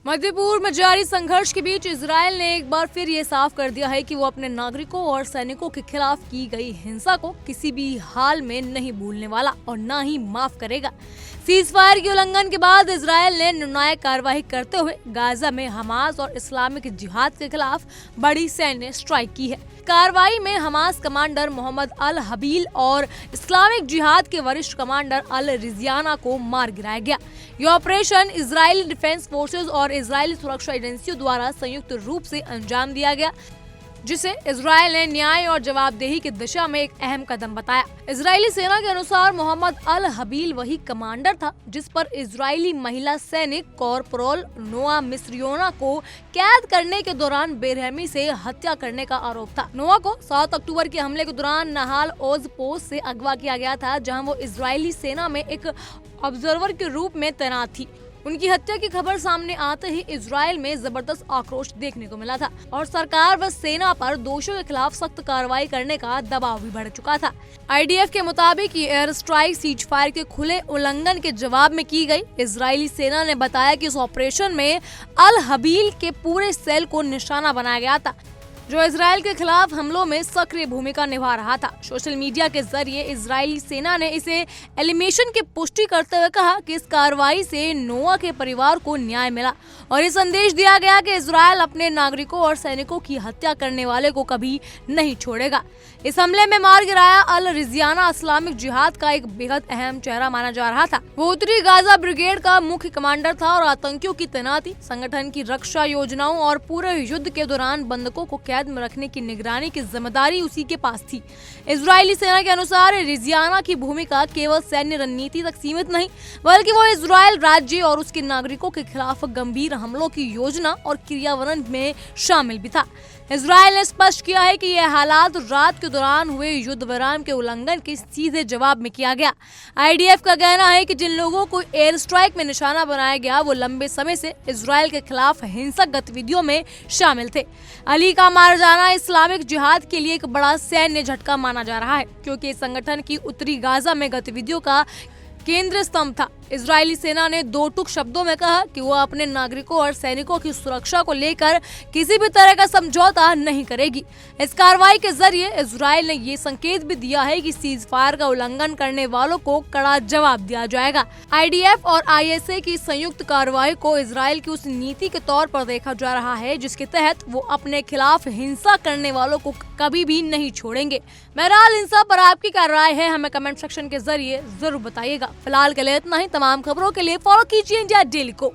मध्य पूर्व में जारी संघर्ष के बीच इजरायल ने एक बार फिर ये साफ कर दिया है कि वो अपने नागरिकों और सैनिकों के खिलाफ की गई हिंसा को किसी भी हाल में नहीं भूलने वाला और न ही माफ करेगा। सीज फायर के उल्लंघन के बाद इजरायल ने निर्णायक कार्रवाई करते हुए गाजा में हमास और इस्लामिक जिहाद के खिलाफ बड़ी सैन्य स्ट्राइक की है। कार्रवाई में हमास कमांडर मोहम्मद अल हबील और इस्लामिक जिहाद के वरिष्ठ कमांडर अल रिजियाना को मार गिराया गया। यह ऑपरेशन इजरायली डिफेंस फोर्सेज और इजरायली सुरक्षा एजेंसियों द्वारा संयुक्त रूप से अंजाम दिया गया, जिसे इजरायल ने न्याय और जवाबदेही की दिशा में एक अहम कदम बताया। इजरायली सेना के अनुसार मोहम्मद अल हबील वही कमांडर था जिस पर इजरायली महिला सैनिक कॉर्पोरल नोआ मिस्रियोना को कैद करने के दौरान बेरहमी से हत्या करने का आरोप था। नोआ को 7 अक्टूबर के हमले के दौरान नहाल ओज पोस्ट से अगवा किया गया था, जहां वो इजरायली सेना में एक ऑब्जर्वर के रूप में तैनात थी। उनकी हत्या की खबर सामने आते ही इजरायल में जबरदस्त आक्रोश देखने को मिला था और सरकार व सेना पर दोषियों के खिलाफ सख्त कार्रवाई करने का दबाव भी बढ़ चुका था। आईडीएफ के मुताबिक ये एयर स्ट्राइक सीज फायर के खुले उल्लंघन के जवाब में की गई। इजरायली सेना ने बताया कि इस ऑपरेशन में अल हबील के पूरे सेल को निशाना बनाया गया था, जो इजरायल के खिलाफ हमलों में सक्रिय भूमिका निभा रहा था। सोशल मीडिया के जरिए इजरायली सेना ने इसे एलिमिनेशन की पुष्टि करते हुए कहा कि इस कार्रवाई से नोआ के परिवार को न्याय मिला और ये संदेश दिया गया कि इजरायल अपने नागरिकों और सैनिकों की हत्या करने वाले को कभी नहीं छोड़ेगा। इस हमले में मार गिराया अल रिजियाना इस्लामिक जिहाद का एक बेहद अहम चेहरा माना जा रहा था। वो उत्तरी गाजा ब्रिगेड का मुख्य कमांडर था और आतंकियों की तैनाती, संगठन की रक्षा योजनाओं और पूरे युद्ध के दौरान बंधकों को कैद में रखने की निगरानी की जिम्मेदारी उसी के पास थी। इजरायली सेना के अनुसार रिजियाना की भूमिका केवल सैन्य रणनीति तक सीमित नहीं, बल्कि वो इजरायल राज्य और उसके नागरिकों के खिलाफ गंभीर हमलों की योजना और क्रियान्वयन में शामिल भी था। इजरायल ने स्पष्ट किया है कि यह हालात रात के दौरान हुए युद्ध विराम के उल्लंघन के सीधे जवाब में किया गया। आईडीएफ का कहना है कि जिन लोगों को एयर स्ट्राइक में निशाना बनाया गया वो लंबे समय से इजरायल के खिलाफ हिंसक गतिविधियों में शामिल थे। अली का मार जाना इस्लामिक जिहाद के लिए एक बड़ा सैन्य झटका माना जा रहा है, क्योंकि इस संगठन की उत्तरी गाजा में गतिविधियों का केंद्र स्तंभ था। इजरायली सेना ने दो टूक शब्दों में कहा कि वो अपने नागरिकों और सैनिकों की सुरक्षा को लेकर किसी भी तरह का समझौता नहीं करेगी। इस कार्रवाई के जरिए इजरायल ने ये संकेत भी दिया है कि सीज फायर का उल्लंघन करने वालों को कड़ा जवाब दिया जाएगा। आईडीएफ और आईएसए की संयुक्त कार्रवाई को इजरायल की उस नीति के तौर पर देखा जा रहा है जिसके तहत वो अपने खिलाफ हिंसा करने वालों को कभी भी नहीं छोड़ेंगे। बहरहाल इन सब पर आपकी क्या राय है, हमें कमेंट सेक्शन के जरिए जरूर बताइएगा। फिलहाल के लिए इतना ही। तमाम खबरों के लिए फॉलो कीजिए इंडिया डेली को।